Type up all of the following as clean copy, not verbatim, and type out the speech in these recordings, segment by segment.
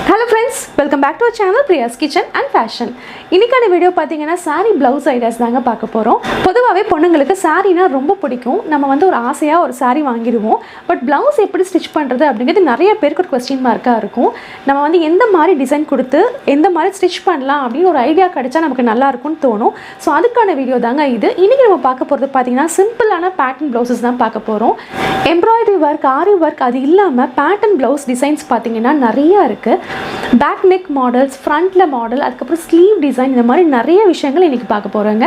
Hello friends, welcome back to our channel Priya's Kitchen and Fashion. இன்னைக்கான video பாத்தீங்கன்னா saree blouse ideas தாங்க பார்க்க போறோம். பொதுவாவே பொண்ணுங்களுக்கு சாரீனா ரொம்ப பிடிக்கும். நம்ம வந்து ஒரு ஆசையா ஒரு saree வாங்கிடுவோம். பட் blouse எப்படி ஸ்டிட்ச் பண்றது அப்படிங்கிறது நிறைய பேருக்கு ஒரு क्वेश्चन மார்க்கா இருக்கும். நம்ம வந்து எந்த மாதிரி டிசைன் கொடுத்து எந்த மாதிரி ஸ்டிட்ச் பண்ணலாம் அப்படின ஒரு ஐடியா கிடைச்சா நமக்கு நல்லா இருக்கும்னு தோணும். சோ அதுக்கான வீடியோ தாங்க இது. இன்னைக்கு நம்ம பார்க்க போறது பாத்தீங்கன்னா சிம்பிளான pattern blouses தான் பார்க்க போறோம். எம்ப்ராய்டரி வர்க், ஆரி வர்க் அது இல்லாம pattern blouse டிசைன்ஸ் பாத்தீங்கன்னா நிறைய இருக்கு. பேக் நெக் மாடல்ஸ், ஃப்ரண்ட்ல மாடல், அதுக்கப்புறம் ஸ்லீவ் டிசைன், இந்த மாதிரி நிறைய விஷயங்கள் இன்றைக்கி பார்க்க போகிறேங்க.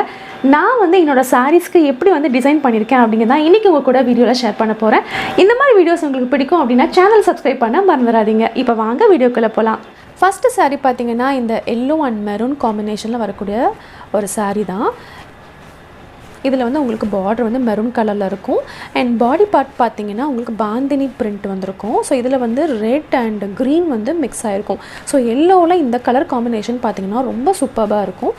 நான் வந்து என்னோட சாரீஸ்க்கு எப்படி வந்து டிசைன் பண்ணியிருக்கேன் அப்படிங்கிறதான் இன்றைக்கி உங்கள் கூட வீடியோவில் ஷேர் பண்ண போகிறேன். இந்த மாதிரி வீடியோஸ் உங்களுக்கு பிடிக்கும் அப்படின்னா சேனல் சப்ஸ்கிரைப் பண்ண மறந்துடாதீங்க. இப்போ வாங்க வீடியோக்குள்ளே போகலாம். ஃபஸ்ட்டு சாரீ பார்த்தீங்கன்னா இந்த எல்லோ அண்ட் மெரூன் காம்பினேஷனில் வரக்கூடிய ஒரு சாரீ தான். இதில் வந்து உங்களுக்கு பார்டர் வந்து மெரூன் கலரில் இருக்கும். அண்ட் பாடி பார்ட் பார்த்தீங்கன்னா உங்களுக்கு பாந்தினி பிரிண்ட் வந்திருக்கும். ஸோ இதில் வந்து ரெட் அண்ட் க்ரீன் வந்து மிக்ஸ் ஆகிருக்கும். ஸோ எல்லோவில் இந்த கலர் காம்பினேஷன் பார்த்தீங்கன்னா ரொம்ப சூப்பராக இருக்கும்.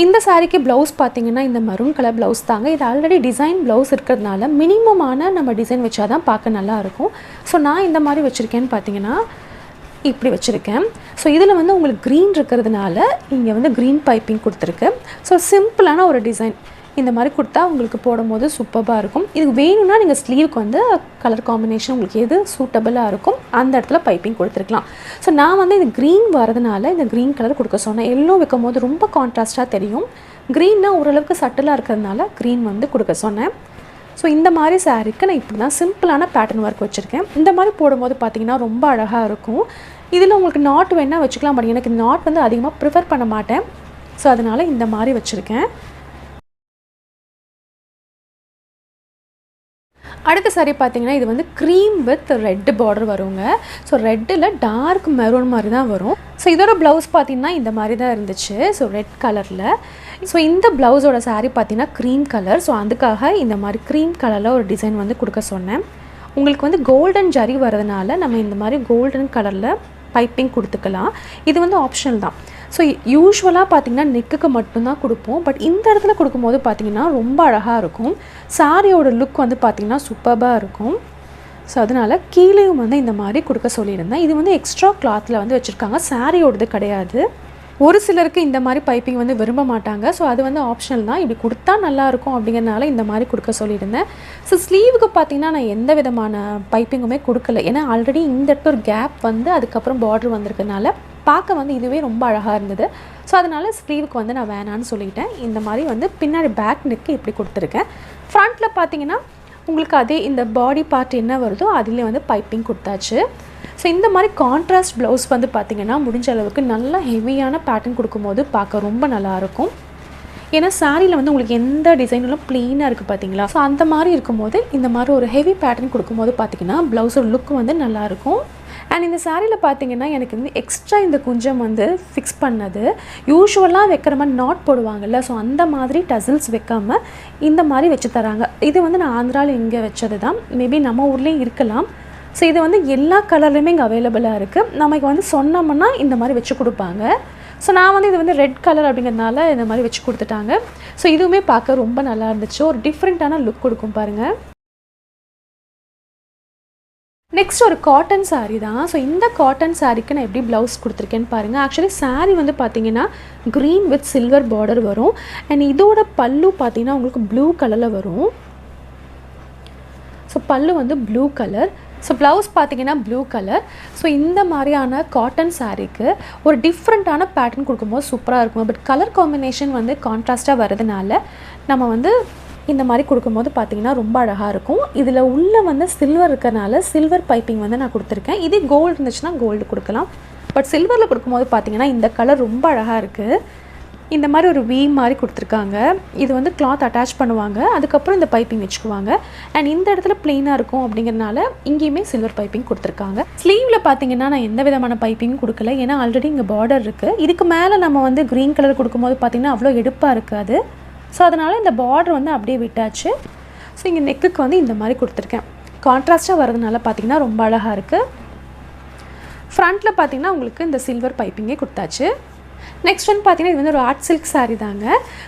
இந்த சாரீக்கு ப்ளவுஸ் பார்த்தீங்கன்னா இந்த மெரூன் கலர் ப்ளவுஸ் தாங்க. இது ஆல்ரெடி டிசைன் ப்ளவுஸ் இருக்கிறதுனால மினிமமான நம்ம டிசைன் வச்சா தான் பார்க்க நல்லாயிருக்கும். ஸோ நான் இந்த மாதிரி வச்சுருக்கேன்னு பார்த்தீங்கன்னா இப்படி வச்சுருக்கேன். ஸோ இதில் வந்து உங்களுக்கு க்ரீன் இருக்கிறதுனால இங்கே வந்து க்ரீன் பைப்பிங் கொடுத்துருக்கு. ஸோ சிம்பிளான ஒரு டிசைன் இந்த மாதிரி கொடுத்தா உங்களுக்கு போடும்போது சூப்பராக இருக்கும். இதுக்கு வேணும்னா நீங்கள் ஸ்லீவுக்கு வந்து கலர் காம்பினேஷன் உங்களுக்கு எது சூட்டபுளாக இருக்கும் அந்த இடத்துல பைப்பிங் கொடுத்துருக்கலாம். ஸோ நான் வந்து இது க்ரீன் வரதுனால இந்த க்ரீன் கலர் கொடுக்க சொன்னேன். எல்லோ வைக்கும் போது ரொம்ப கான்ட்ராஸ்ட்டாக தெரியும். க்ரீன்னா ஓரளவுக்கு சட்டிலாக இருக்கிறதுனால க்ரீன் வந்து கொடுக்க சொன்னேன். ஸோ இந்த மாதிரி சாரீக்கு நான் இப்படி தான் சிம்பிளான பேட்டர்ன் ஒர்க் வச்சுருக்கேன். இந்த மாதிரி போடும்போது பார்த்திங்கன்னா ரொம்ப அழகாக இருக்கும். இதில் உங்களுக்கு நாட் வேணால் வச்சுக்கலாம். பட் எனக்கு நாட் வந்து அதிகமாக ப்ரிஃபர் பண்ண மாட்டேன். ஸோ அதனால் இந்த மாதிரி வச்சுருக்கேன். அடுத்த சாரீ பார்த்தீங்கன்னா இது வந்து க்ரீம் வித் ரெட் பார்டர் வருங்க. ஸோ ரெட்டில் டார்க் மெரூன் மாதிரி தான் வரும். ஸோ இதோட ப்ளவுஸ் பார்த்தீங்கன்னா இந்த மாதிரி தான் இருந்துச்சு. ஸோ ரெட் கலரில். ஸோ இந்த ப்ளவுஸோட சாரீ பார்த்தீங்கன்னா க்ரீம் கலர். ஸோ அதுக்காக இந்த மாதிரி க்ரீம் கலரில் ஒரு டிசைன் வந்து கொடுக்க சொன்னேன். உங்களுக்கு வந்து கோல்டன் ஜரி வரதுனால நம்ம இந்த மாதிரி கோல்டன் கலரில் பைப்பிங் கொடுத்துக்கலாம். இது வந்து ஆப்ஷனல் தான். ஸோ யூஸ்வலாக பார்த்திங்கன்னா நெக்குக்கு மட்டும்தான் கொடுப்போம். பட் இந்த இடத்துல கொடுக்கும்போது பார்த்திங்கன்னா ரொம்ப அழகாக இருக்கும். சாரியோட லுக் வந்து பார்த்திங்கன்னா சூப்பராக இருக்கும். ஸோ அதனால் கீழேயும் வந்து இந்த மாதிரி கொடுக்க சொல்லியிருந்தேன். இது வந்து எக்ஸ்ட்ரா கிளாத்தில் வந்து வச்சுருக்காங்க, சாரியோடது கிடையாது. ஒரு சிலருக்கு இந்த மாதிரி பைப்பிங் வந்து விரும்ப மாட்டாங்க. ஸோ அது வந்து ஆப்ஷனல் தான். இப்படி கொடுத்தா நல்லாயிருக்கும் அப்படிங்கிறனால இந்த மாதிரி கொடுக்க சொல்லியிருந்தேன். ஸோ ஸ்லீவுக்கு பார்த்திங்கன்னா நான் எந்த விதமான பைப்பிங்குமே கொடுக்கல. ஏன்னா ஆல்ரெடி இந்த இடத்துல ஒரு கேப் வந்து அதுக்கப்புறம் பார்டர் வந்திருக்கனால பார்க்க வந்து இதுவே ரொம்ப அழகாக இருந்தது. ஸோ அதனால் ஸ்லீவுக்கு வந்து நான் வேணான்னு சொல்லிட்டேன். இந்த மாதிரி வந்து பின்னாடி பேக் நெக்கு இப்படி கொடுத்துருக்கேன். ஃப்ரண்ட்டில் பார்த்தீங்கன்னா உங்களுக்கு அதே இந்த பாடி பார்ட் என்ன வருதோ அதிலே வந்து பைப்பிங் கொடுத்தாச்சு. ஸோ இந்த மாதிரி கான்ட்ராஸ்ட் ப்ளவுஸ் வந்து பார்த்திங்கன்னா முடிஞ்ச அளவுக்கு நல்லா ஹெவியான பேட்டர்ன் கொடுக்கும்போது பார்க்க ரொம்ப நல்லாயிருக்கும். ஏன்னா சாரியில் வந்து உங்களுக்கு எந்த டிசைனும் ப்ளெயினாக இருக்குது பார்த்தீங்களா. ஸோ அந்த மாதிரி இருக்கும்போது இந்த மாதிரி ஒரு ஹெவி பேட்டர்ன் கொடுக்கும்போது பார்த்திங்கன்னா ப்ளவுஸோட லுக் வந்து நல்லாயிருக்கும். அண்ட் இந்த சாரியில் பார்த்தீங்கன்னா எனக்கு வந்து எக்ஸ்ட்ரா இந்த குஞ்சம் வந்து ஃபிக்ஸ் பண்ணது யூஸ்வலாக வைக்கிற மாதிரி நாட் போடுவாங்கள்ல. ஸோ அந்த மாதிரி டசில்ஸ் வைக்காமல் இந்த மாதிரி வச்சு தராங்க. இது வந்து நான் ஆந்திராவில் இங்கே வச்சது தான். மேபி நம்ம ஊர்லேயும் இருக்கலாம். ஸோ இது வந்து எல்லா கலர்லையுமே இங்கே அவைலபிளாக இருக்குது. நமக்கு வந்து சொன்னோம்னா இந்த மாதிரி வச்சு கொடுப்பாங்க. ஸோ நான் வந்து இது வந்து ரெட் கலர் அப்படிங்கிறதுனால இந்த மாதிரி வச்சு கொடுத்துட்டாங்க. ஸோ இதுவுமே பார்க்க ரொம்ப நல்லா இருந்துச்சு. ஒரு டிஃப்ரெண்ட்டான லுக் கொடுக்கும் பாருங்கள். நெக்ஸ்ட் ஒரு காட்டன் சாரீ தான். ஸோ இந்த காட்டன் சாரீக்கு நான் எப்படி ப்ளவுஸ் கொடுத்துருக்கேன்னு பாருங்கள். ஆக்சுவலி சாரீ வந்து பார்த்தீங்கன்னா க்ரீன் வித் சில்வர் பார்டர் வரும். அண்ட் இதோட பல்லு பார்த்தீங்கன்னா உங்களுக்கு ப்ளூ கலரில் வரும். ஸோ பல்லு வந்து ப்ளூ கலர். ஸோ ப்ளவுஸ் பார்த்தீங்கன்னா ப்ளூ கலர். ஸோ இந்த மாதிரியான காட்டன் சாரீக்கு ஒரு டிஃப்ரெண்ட்டான பேட்டர்ன் கொடுக்கும்போது சூப்பராக இருக்கும். பட் கலர் காம்பினேஷன் வந்து கான்ட்ராஸ்ட்டாக வரதுனால நம்ம வந்து இந்த மாதிரி கொடுக்கும்போது பார்த்திங்கன்னா ரொம்ப அழகாக இருக்கும். இதில் உள்ளே வந்து சில்வர் இருக்கிறனால சில்வர் பைப்பிங் வந்து நான் கொடுத்துருக்கேன். இதே கோல்டு இருந்துச்சுன்னா கோல்டு கொடுக்கலாம். பட் சில்வரில் கொடுக்கும்போது பார்த்திங்கன்னா இந்த கலர் ரொம்ப அழகாக இருக்குது. இந்த மாதிரி ஒரு வி மாதிரி கொடுத்துருக்காங்க. இது வந்து கிளாத் அட்டாச் பண்ணுவாங்க, அதுக்கப்புறம் இந்த பைப்பிங் வச்சுக்குவாங்க. அண்ட் இந்த இடத்துல ப்ளெயினாக இருக்கும் அப்படிங்கிறனால இங்கேயுமே சில்வர் பைப்பிங் கொடுத்துருக்காங்க. ஸ்லீவில் பார்த்தீங்கன்னா நான் எந்த விதமான பைப்பிங் கொடுக்கல. ஏன்னா ஆல்ரெடி இங்கே பார்டர் இருக்குது. இதுக்கு மேலே நம்ம வந்து க்ரீன் கலர் கொடுக்கும்போது பார்த்திங்கன்னா அவ்வளோ எடுப்பாக இருக்காது. ஸோ அதனால் இந்த பார்டர் வந்து அப்படியே விட்டாச்சு. ஸோ இங்கே நெக்குக்கு வந்து இந்த மாதிரி கொடுத்துருக்கேன். கான்ட்ராஸ்ட்டாக வரதுனால பார்த்திங்கன்னா ரொம்ப அழகாக இருக்குது. ஃப்ரண்ட்டில் பார்த்திங்கன்னா உங்களுக்கு இந்த சில்வர் பைப்பிங்கே கொடுத்தாச்சு. நெக்ஸ்ட் வந்து பார்த்தீங்கன்னா இது வந்து ஒரு ஆர்ட் சில்க் சாரீ தாங்க.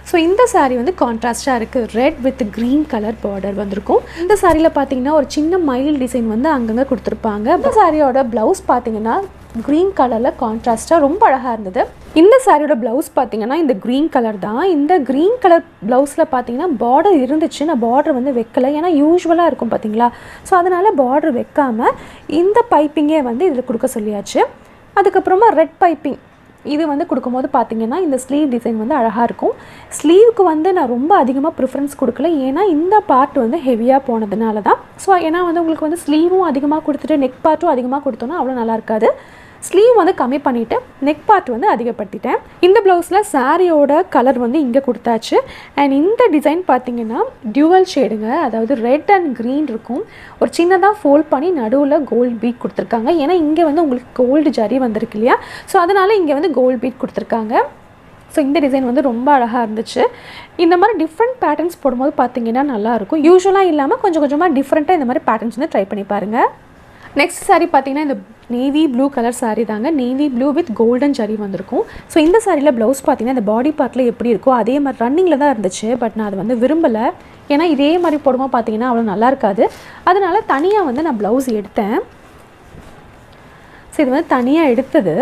ஸோ இந்த சாரீ வந்து கான்ட்ராஸ்ட்டாக இருக்குது. Red with green colour border வந்திருக்கும். இந்த சாரியில் பார்த்தீங்கன்னா ஒரு சின்ன மயில் டிசைன் வந்து அங்கங்கே கொடுத்துருப்பாங்க. இந்த சாரியோட ப்ளவுஸ் பார்த்தீங்கன்னா க்ரீன் கலரில் கான்ட்ராஸ்ட்டாக ரொம்ப அழகாக இருந்தது. இந்த சாரியோட ப்ளவுஸ் பார்த்தீங்கன்னா இந்த க்ரீன் கலர் தான். இந்த க்ரீன் கலர் ப்ளவுஸில் பார்த்தீங்கன்னா பார்டர் இருந்துச்சு, நான் பார்டர் வந்து வைக்கலை, ஏன்னா யூஸ்வலாக இருக்கும் பார்த்தீங்களா. ஸோ அதனால் பார்டர் வைக்காமல் இந்த பைப்பிங்கே வந்து இதில் கொடுக்க சொல்லியாச்சு. அதுக்கப்புறமா ரெட் பைப்பிங் இது வந்து கொடுக்கும்போது பார்த்தீங்கன்னா இந்த ஸ்லீவ் டிசைன் வந்து அழகாக இருக்கும். ஸ்லீவுக்கு வந்து நான் ரொம்ப அதிகமாக ப்ரிஃபரன்ஸ் கொடுக்கல, ஏன்னா இந்த பார்ட் வந்து ஹெவியாக போனதுனால தான். ஸோ ஏன்னா வந்து உங்களுக்கு வந்து ஸ்லீவும் அதிகமாக கொடுத்துட்டு நெக் பார்ட்டும் அதிகமாக கொடுத்தோன்னா அவ்வளோ நல்லா இருக்காது. ஸ்லீவ் வந்து கம்மி பண்ணிவிட்டு நெக் பார்ட் வந்து அதிகப்படுத்திட்டேன். இந்த ப்ளவுஸில் சாரியோட கலர் வந்து இங்கே கொடுத்தாச்சு. அண்ட் இந்த டிசைன் பார்த்தீங்கன்னா டியூவல் ஷேடுங்க, அதாவது ரெட் அண்ட் க்ரீன் இருக்கும். ஒரு சின்னதாக ஃபோல்ட் பண்ணி நடுவில் கோல்டு பீட் கொடுத்துருக்காங்க, ஏன்னா இங்கே வந்து உங்களுக்கு கோல்டு ஜரி வந்திருக்கு இல்லையா. ஸோ அதனால் இங்கே வந்து கோல்டு பீட் கொடுத்துருக்காங்க. ஸோ இந்த டிசைன் வந்து ரொம்ப அழகாக இருந்துச்சு. இந்த மாதிரி டிஃப்ரெண்ட் பேட்டர்ன்ஸ் போடும்போது பார்த்தீங்கன்னா நல்லாயிருக்கும். யூஸ்வலாக இல்லாமல் கொஞ்சம் கொஞ்சமாக டிஃப்ரெண்ட்டாக இந்த மாதிரி பேட்டர்ன்ஸ் வந்து ட்ரை பண்ணி பாருங்கள். நெக்ஸ்ட் சாரீ பார்த்தீங்கன்னா இந்த நேவி ப்ளூ கலர் சாரீ தாங்க. Navy blue with golden zari வந்திருக்கும். ஸோ இந்த சாரியில் ப்ளவுஸ் பார்த்தீங்கன்னா இந்த பாடி பார்ட்டில் எப்படி இருக்கோ அதே மாதிரி ரன்னிங்கில் தான் இருந்துச்சு. பட் நான் அது வந்து விரும்பலை, ஏன்னா இதே மாதிரி போடும்போது பார்த்தீங்கன்னா அவ்வளோ நல்லா இருக்காது. அதனால் தனியாக வந்து நான் ப்ளவுஸ் எடுத்தேன். ஸோ இது வந்து தனியாக எடுத்தது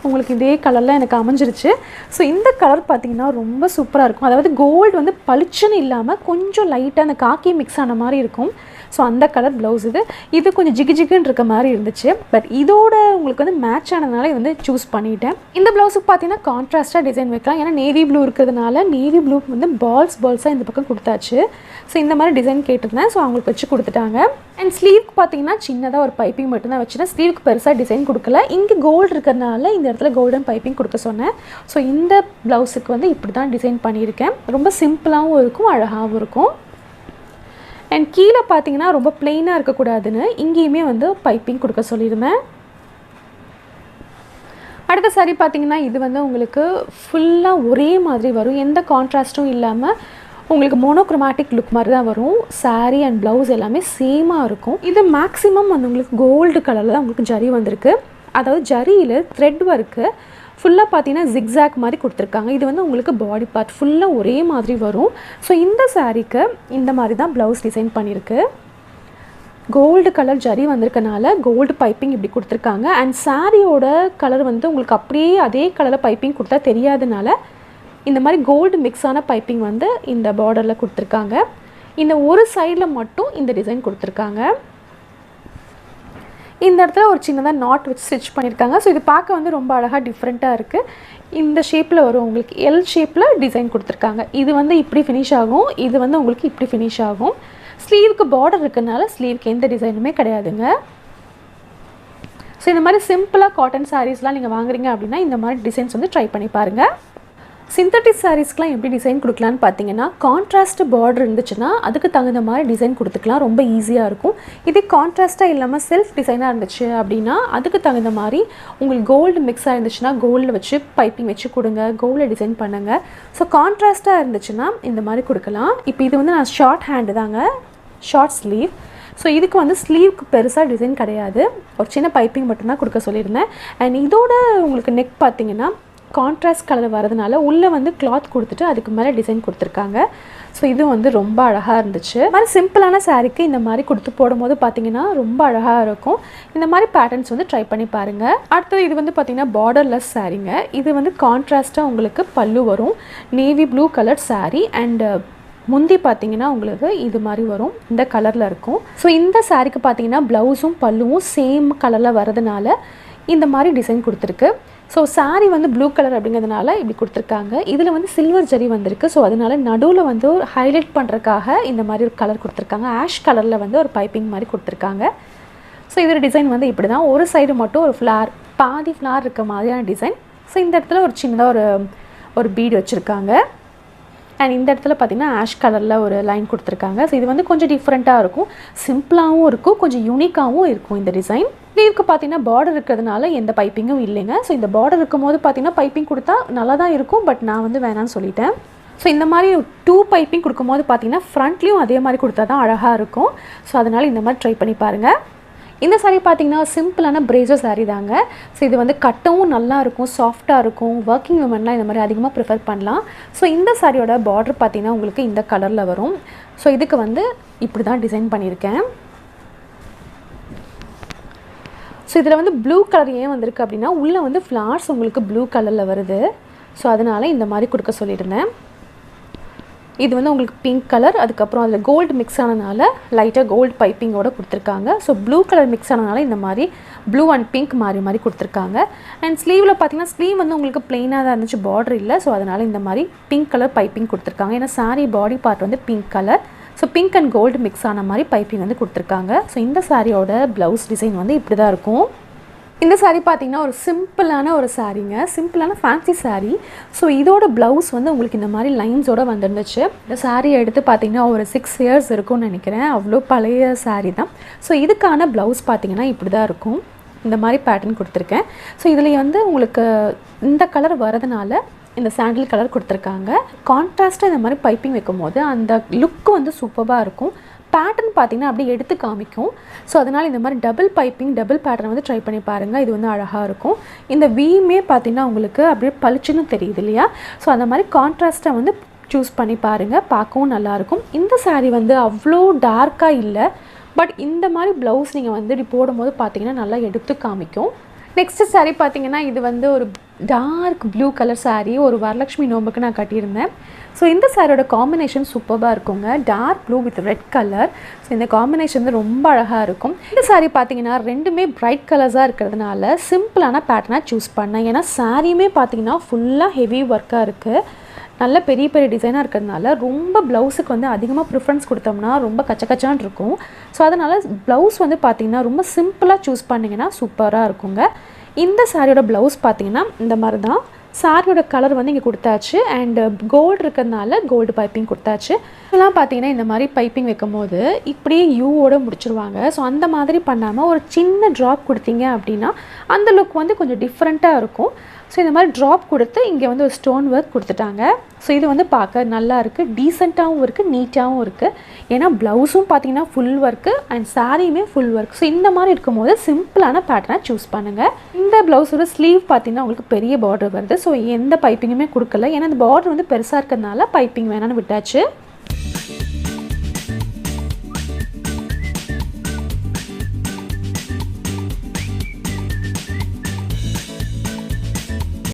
உங்களுக்கு இதே கலரில் எனக்கு அமைஞ்சிருச்சு. ஸோ இந்த கலர் பார்த்திங்கன்னா ரொம்ப சூப்பராக இருக்கும். அதாவது கோல்டு வந்து பளிச்சுன்னு இல்லாமல் கொஞ்சம் லைட்டாக அந்த காக்கி மிக்ஸ் ஆன மாதிரி இருக்கும். ஸோ அந்த கலர் ப்ளவுஸ் இது கொஞ்சம் ஜிகு ஜிகுன்னு இருக்க மாதிரி இருந்துச்சு. பட் இதோட உங்களுக்கு வந்து மேட்ச் ஆனதுனால இது வந்து சூஸ் பண்ணிட்டேன். இந்த ப்ளவுஸுக்கு பார்த்தீங்கன்னா கான்ட்ராஸ்ட்டாக டிசைன் வைக்கலாம், ஏன்னா நேவி ப்ளூ இருக்கிறதுனால நேவி ப்ளூ வந்து பால்ஸாக இந்த பக்கம் கொடுத்தாச்சு. ஸோ இந்த மாதிரி டிசைன் கேட்டிருந்தேன், ஸோ அவங்களுக்கு வச்சு கொடுத்துட்டாங்க. அண்ட் ஸ்லீவ்க்கு பார்த்தீங்கன்னா சின்னதாக ஒரு பைப்பிங் மட்டும்தான் வச்சுட்டேன். ஸ்லீவ்க்கு பெருசாக டிசைன் கொடுக்கல. இங்கே கோல்டு இருக்கிறதுனால இந்த இடத்துல கோல்டன் பைப்பிங் கொடுக்க சொன்னேன். ஸோ இந்த ப்ளவுஸுக்கு வந்து இப்படி தான் டிசைன் பண்ணியிருக்கேன். ரொம்ப சிம்பிளாகவும் இருக்கும், அழகாகவும் இருக்கும். அண்ட் கீழே பார்த்தீங்கன்னா ரொம்ப பிளெயினாக இருக்கக்கூடாதுன்னு இங்கேயுமே வந்து பைப்பிங் கொடுக்க சொல்லியிருந்தேன். அடுத்த சாரி பார்த்தீங்கன்னா இது வந்து உங்களுக்கு ஃபுல்லாக ஒரே மாதிரி வரும், எந்த கான்ட்ராஸ்ட்டும் இல்லாமல் உங்களுக்கு மோனோக்ரோமேட்டிக் லுக் மாதிரி தான் வரும். சாரீ அண்ட் ப்ளவுஸ் எல்லாமே சேமாக இருக்கும். இது மேக்ஸிமம் வந்து உங்களுக்கு கோல்டு கலரில் தான் உங்களுக்கு ஜரி வந்திருக்கு. அதாவது ஜரியில் த்ரெட் ஒர்க்கு ஃபுல்லாக பார்த்தீங்கன்னா ஜிக்ஸாக் மாதிரி கொடுத்துருக்காங்க. இது வந்து உங்களுக்கு பாடி பார்ட் ஃபுல்லாக ஒரே மாதிரி வரும். ஸோ இந்த சாரீக்கு இந்த மாதிரி தான் ப்ளவுஸ் டிசைன் பண்ணியிருக்கு. கோல்டு கலர் ஜரி வந்திருக்கனால கோல்டு பைப்பிங் இப்படி கொடுத்துருக்காங்க. அண்ட் சாரியோட கலர் வந்து உங்களுக்கு அப்படியே அதே கலரில் பைப்பிங் கொடுத்தா தெரியாதனால இந்த மாதிரி கோல்டு மிக்ஸான பைப்பிங் வந்து இந்த பார்டரில் கொடுத்துருக்காங்க. இந்த ஒரு சைடில் மட்டும் இந்த டிசைன் கொடுத்துருக்காங்க. இந்த இடத்துல ஒரு சின்னதாக நாட் வச்சு ஸ்டிச் பண்ணியிருக்காங்க. ஸோ இது பார்க்க வந்து ரொம்ப அழகாக டிஃப்ரெண்ட்டாக இருக்குது. இந்த ஷேப்பில் வரும், உங்களுக்கு எல் ஷேப்பில் டிசைன் கொடுத்துருக்காங்க. இது வந்து இப்படி ஃபினிஷ் ஆகும், இது வந்து உங்களுக்கு இப்படி ஃபினிஷ் ஆகும். ஸ்லீவுக்கு பார்டர் இருக்கிறதுனால ஸ்லீவுக்கு எந்த டிசைனுமே கிடையாதுங்க. ஸோ இந்த மாதிரி சிம்பிளாக காட்டன் சாரீஸ்லாம் நீங்கள் வாங்குறீங்க அப்படின்னா இந்த மாதிரி டிசைன்ஸ் வந்து ட்ரை பண்ணி பாருங்கள். சிந்தட்டிக் சாரீஸ்க்குலாம் எப்படி டிசைன் கொடுக்கலான்னு பார்த்தீங்கன்னா கான்ட்ராஸ்ட் பார்டர் இருந்துச்சுன்னா அதுக்கு தகுந்த மாதிரி டிசைன் கொடுத்துக்கலாம், ரொம்ப ஈஸியாக இருக்கும். இதே கான்ட்ராஸ்ட்டாக இல்லாமல் செல்ஃப் டிசைனாக இருந்துச்சு அப்படின்னா அதுக்கு தகுந்த மாதிரி உங்களுக்கு கோல்டு மிக்ஸாக இருந்துச்சுன்னா கோல்டில் வச்சு பைப்பிங் வச்சு கொடுங்க, கோல்டில் டிசைன் பண்ணுங்கள். ஸோ கான்ட்ராஸ்ட்டாக இருந்துச்சுன்னா இந்த மாதிரி கொடுக்கலாம். இப்போ இது வந்து நான் ஷார்ட் ஹேண்டு தாங்க, ஷார்ட் ஸ்லீவ். ஸோ இதுக்கு வந்து ஸ்லீவுக்கு பெருசாக டிசைன் கிடையாது, ஒரு சின்ன பைப்பிங் மட்டும்தான் கொடுக்க சொல்லியிருந்தேன். அண்ட் இதோட உங்களுக்கு நெக் பார்த்தீங்கன்னா கான்ட்ராஸ்ட் கலர் வரதுனால உள்ளே வந்து கிளாத் கொடுத்துட்டு அதுக்கு மேலே டிசைன் கொடுத்துருக்காங்க. ஸோ இது வந்து ரொம்ப அழகாக இருந்துச்சு. மாதிரி சிம்பிளான சாரீக்கு இந்த மாதிரி கொடுத்து போடும்போது பார்த்தீங்கன்னா ரொம்ப அழகாக இருக்கும். இந்த மாதிரி பேட்டர்ன்ஸ் வந்து ட்ரை பண்ணி பாருங்கள். அடுத்தது இது வந்து பார்த்திங்கன்னா பார்டர்லெஸ் சாரீங்க. இது வந்து கான்ட்ராஸ்ட்டாக உங்களுக்கு பல்லு வரும், navy blue colour sari. And முந்தி பார்த்தீங்கன்னா உங்களுக்கு இது மாதிரி வரும், இந்த கலரில் இருக்கும். ஸோ இந்த சாரீக்கு பார்த்தீங்கன்னா ப்ளவுஸும் பல்லுவும் சேம் கலரில் வரதுனால இந்த மாதிரி டிசைன் கொடுத்துருக்கு. ஸோ சாரீ வந்து ப்ளூ கலர் அப்படிங்கிறதுனால இப்படி கொடுத்துருக்காங்க. இதில் வந்து சில்வர் ஜரி வந்திருக்கு. ஸோ அதனால நடுவில் வந்து ஒரு ஹைலைட் பண்ணுறதுக்காக இந்த மாதிரி ஒரு கலர் கொடுத்துருக்காங்க. ஆஷ் கலரில் வந்து ஒரு பைப்பிங் மாதிரி கொடுத்துருக்காங்க. ஸோ இதோட டிசைன் வந்து இப்படி தான், ஒரு சைடு மட்டும் ஒரு ஃப்ளார், பாதி ஃப்ளார் இருக்க மாதிரியான டிசைன். ஸோ இந்த இடத்துல ஒரு சின்னதாக ஒரு பீடு வச்சுருக்காங்க. அண்ட் இந்த இடத்துல பார்த்திங்கன்னா ஆஷ் கலரில் ஒரு லைன் கொடுத்துருக்காங்க. ஸோ இது வந்து கொஞ்சம் டிஃப்ரெண்ட்டாக இருக்கும், சிம்பிளாகவும் இருக்கும், கொஞ்சம் யூனிக்காகவும் இருக்கும் இந்த டிசைன். ஸ்லீவுக்கு பார்த்தீங்கன்னா பார்டர் இருக்கிறதுனால எந்த பைப்பிங்கும் இல்லைங்க. ஸோ இந்த பார்டர் இருக்கும் போது பார்த்தீங்கன்னா பைப்பிங் கொடுத்தா நல்லா தான் இருக்கும், பட் நான் வந்து வேணான்னு சொல்லிட்டேன். ஸோ இந்த மாதிரி 2 பைப்பிங் கொடுக்கும்போது பார்த்தீங்கன்னா ஃப்ரண்ட்லேயும் அதே மாதிரி கொடுத்தா தான் அழகாக இருக்கும். ஸோ அதனால் இந்த மாதிரி ட்ரை பண்ணி பாருங்கள். இந்த சாரீ பார்த்திங்கன்னா சிம்பிளான பிரேசோ சாரீ தாங்க. ஸோ இது வந்து கட்டவும் நல்லாயிருக்கும், சாஃப்டாக இருக்கும். ஒர்க்கிங் உமன்லாம் இந்த மாதிரி அதிகமாக ப்ரிஃபர் பண்ணலாம். ஸோ இந்த சாரியோட பார்டர் பார்த்திங்கன்னா உங்களுக்கு இந்த கலரில் வரும். ஸோ இதுக்கு வந்து இப்படி தான் டிசைன் பண்ணியிருக்கேன். ஸோ இதில் வந்து ப்ளூ கலர் ஏன் வந்திருக்கு அப்படின்னா உள்ளே வந்து ஃப்ளார்ஸ் உங்களுக்கு ப்ளூ கலரில் வருது. ஸோ அதனால் இந்த மாதிரி கொடுக்க சொல்லியிருந்தேன். இது வந்து உங்களுக்கு பிங்க் கலர், அதுக்கப்புறம் அதில் கோல்டு மிக்ஸ் ஆனதுனால லைட்டாக கோல்டு பைப்பிங்கோடு கொடுத்துருக்காங்க. ஸோ ப்ளூ கலர் மிக்ஸ் ஆனதுனால இந்த மாதிரி ப்ளூ அண்ட் பிங்க் மாதிரி கொடுத்துருக்காங்க. அண்ட் ஸ்லீவில் பார்த்தீங்கன்னா ஸ்லீவ் வந்து உங்களுக்கு பிளெயினாக தான் இருந்துச்சு, பார்டர் இல்லை. ஸோ அதனால் இந்த மாதிரி பிங்க் கலர் பைப்பிங் கொடுத்துருக்காங்க. ஏன்னா சாரீ பாடி பார்ட் வந்து pink colour. So pink and gold mix ஆன மாதிரி பைப்பிங் வந்து கொடுத்துருக்காங்க. ஸோ இந்த சாரியோட ப்ளவுஸ் டிசைன் வந்து இப்படி தான் இருக்கும். இந்த சாரீ பார்த்திங்கன்னா ஒரு சிம்பிளான ஒரு சாரீங்க, சிம்பிளான ஃபேன்சி சாரீ. ஸோ இதோட ப்ளவுஸ் வந்து உங்களுக்கு இந்த மாதிரி லைன்ஸோடு வந்துருந்துச்சு. இந்த சாரீ எடுத்து பார்த்திங்கன்னா ஒரு 6 இயர்ஸ் இருக்கும்னு நினைக்கிறேன், அவ்வளோ பழைய சாரீ தான். ஸோ இதுக்கான ப்ளவுஸ் பார்த்திங்கன்னா இப்படி தான் இருக்கும். இந்த மாதிரி பேட்டர்ன் கொடுத்துருக்கேன். ஸோ இதில் வந்து உங்களுக்கு இந்த கலர் வரதுனால இந்த சாண்டில் கலர் கொடுத்துருக்காங்க. கான்ட்ராஸ்ட்டாக இந்த மாதிரி பைப்பிங் வைக்கும் போது அந்த லுக்கு வந்து சூப்பராக இருக்கும். பேட்டர்ன் பார்த்திங்கன்னா அப்படியே எடுத்து காமிக்கும். ஸோ அதனால் இந்த மாதிரி டபுள் பைப்பிங் டபுள் பேட்டர்ன் வந்து ட்ரை பண்ணி பாருங்கள். இது வந்து அழகாக இருக்கும். இந்த வீமே பார்த்திங்கன்னா உங்களுக்கு அப்படியே பளிச்சுன்னு தெரியுது இல்லையா? ஸோ அந்த மாதிரி கான்ட்ராஸ்ட்டாக வந்து சூஸ் பண்ணி பாருங்கள், பார்க்கவும் நல்லாயிருக்கும். இந்த சாரீ வந்து அவ்வளோ டார்க்காக இல்லை, பட் இந்த மாதிரி ப்ளவுஸ் நீங்கள் வந்து இப்படி போடும்போது பார்த்திங்கன்னா நல்லா எடுத்து காமிக்கும். நெக்ஸ்ட்டு சாரீ பார்த்திங்கன்னா இது வந்து ஒரு டார்க் ப்ளூ கலர் சாரீ, ஒரு வரலட்சுமி நோம்புக்கு நான் கட்டியிருந்தேன். ஸோ இந்த சாரியோட காம்பினேஷன் சூப்பராக இருக்குங்க, dark blue with red colour. So இந்த காம்பினேஷன் வந்து ரொம்ப அழகாக இருக்கும். இந்த சாரீ பார்த்திங்கன்னா ரெண்டுமே பிரைட் கலர்ஸாக இருக்கிறதுனால சிம்பிளான பேட்டர்னாக சூஸ் பண்ணேன். ஏன்னா சாரியுமே பார்த்திங்கன்னா ஃபுல்லாக ஹெவி ஒர்க்காக இருக்குது, நல்ல பெரிய பெரிய டிசைனாக இருக்கிறதுனால ரொம்ப ப்ளவுஸுக்கு வந்து அதிகமாக ப்ரிஃபரன்ஸ் கொடுத்தோம்னா ரொம்ப கச்சக்கச்சான் இருக்கும். ஸோ அதனால் ப்ளவுஸ் வந்து பார்த்திங்கன்னா ரொம்ப சிம்பிளாக சூஸ் பண்ணிங்கன்னா சூப்பராக இருக்குங்க. இந்த சாரியோட ப்ளவுஸ் பார்த்திங்கன்னா இந்த மாதிரி தான். சாரியோட கலர் வந்து இங்கே கொடுத்தாச்சு, அண்ட் கோல்டு இருக்கிறதுனால கோல்டு பைப்பிங் கொடுத்தாச்சு. இதெல்லாம் பார்த்தீங்கன்னா இந்த மாதிரி பைப்பிங் வைக்கும் போது இப்படியே யூவோட முடிச்சிருவாங்க. ஸோ அந்த மாதிரி பண்ணாமல் ஒரு சின்ன ட்ராப் கொடுத்தீங்க அப்படின்னா அந்த லுக் வந்து கொஞ்சம் டிஃப்ரெண்ட்டாக இருக்கும். ஸோ இந்த மாதிரி ட்ராப் கொடுத்து இங்கே வந்து ஒரு ஸ்டோன் ஒர்க் கொடுத்துட்டாங்க. ஸோ இது வந்து பார்க்க நல்லா இருக்குது, டீசெண்டாகவும் இருக்குது, நீட்டாகவும் இருக்குது. ஏன்னா ப்ளவுஸும் பார்த்தீங்கன்னா ஃபுல் ஒர்க்கு அண்ட் சாரியுமே ஃபுல் ஒர்க். ஸோ இந்த மாதிரி இருக்கும்போது சிம்பிளான பேட்டர்னை சூஸ் பண்ணுங்கள். இந்த ப்ளவுஸோட ஸ்லீவ் பார்த்தீங்கன்னா உங்களுக்கு பெரிய பார்டர் வருது. ஸோ எந்த பைப்பிங்குமே கொடுக்கல, ஏன்னா இந்த பார்டர் வந்து பெருசாக இருக்கிறதுனால பைப்பிங் வேணான்னு விட்டாச்சு.